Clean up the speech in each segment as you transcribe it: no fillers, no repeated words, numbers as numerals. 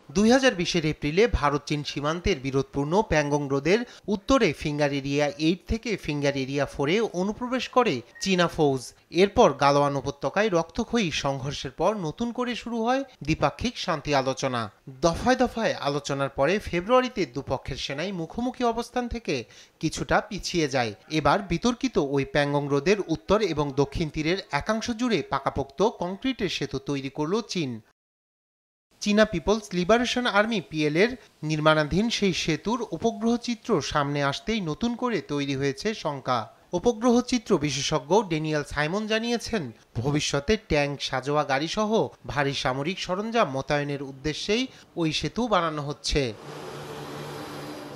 2020-এর এপ্রিলে ভারত চীন সীমান্তের বিরোধপূর্ণ প্যাংগং হ্রদের উত্তরে ফিঙ্গার এরিয়া 8 থেকে ফিঙ্গার এরিয়া 4-এ অনুপ্রবেশ করে চীনা ফৌজ। এরপর গালওয়ান উপত্যকায় রক্তক্ষয়ী সংঘর্ষের পর নতুন করে শুরু হয় দ্বিপাক্ষিক শান্তি আলোচনা। দফায় দফায় আলোচনার পরে ফেব্রুয়ারিতে দুপক্ষের সেনাই মুখোমুখি অবস্থান থেকে কিছুটা পিছিয়ে যায়। এবার বিতর্কিত ওই প্যাংগং হ্রদের উত্তর এবং দক্ষিণ তীরের একাংশ জুড়ে পাকাপোক্ত কংক্রিটের সেতু তৈরি করল চীন। চীনা পিপলস লিবারেশন আর্মি পিএল এর নির্মাণাধীন সেই সেতুর উপগ্রহ চিত্র সামনে আসতেই নতুন করে তৈরি হয়েছে শঙ্কা। উপগ্রহ চিত্র বিশেষজ্ঞ ড্যানিয়েল সাইমন জানিয়েছেন, ভবিষ্যতে ট্যাঙ্ক, সাঁজোয়া গাড়ি সহ ভারী সামরিক সরঞ্জাম মোতায়েনের উদ্দেশ্যেই ওই সেতু বানানো হচ্ছে।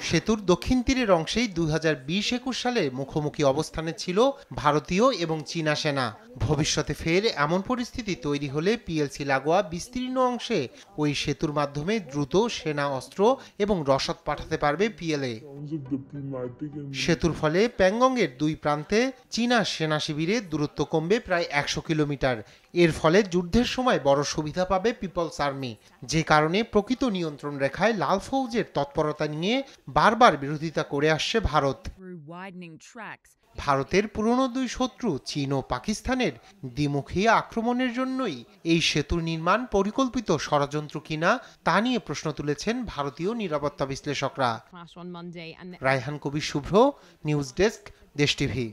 সেতুর দক্ষিণ তীরের অংশেই 2020-21 সালে মুখোমুখি অবস্থানে ছিল ভারতীয় এবং চীনা সেনা। ভবিষ্যতে ফের এমন পরিস্থিতি তৈরি হলে পিএলসি লাগোয়া বিস্তীর্ণ অংশে ওই সেতুর মাধ্যমে দ্রুত সেনা অস্ত্র এবং রসদ পাঠাতে পারবে পিএলএ। সেতুর ফলে প্যাংগংয়ের দুই প্রান্তে চীনা সেনা শিবিরের দূরত্ব কমবে প্রায় 100 কিলোমিটার। এর ফলে যুদ্ধের সময় বড় সুবিধা পাবে পিপলস আর্মি, যে কারণে প্রকৃত নিয়ন্ত্রণ রেখায় লাল ফৌজের তৎপরতা নিয়ে বারবার বিরোধিতা করে আসছে ভারত। ভারতের পুরনো দুই শত্রু চীন ও পাকিস্তানের দ্বিমুখী আক্রমণের জন্যই এই সেতুর নির্মাণ পরিকল্পিত ষড়যন্ত্র কিনা তা নিয়ে প্রশ্ন তুলেছেন ভারতীয় নিরাপত্তা বিশ্লেষকরা। রায়হান কবির শুভ্র, নিউজ ডেস্ক, দেশ টিভি।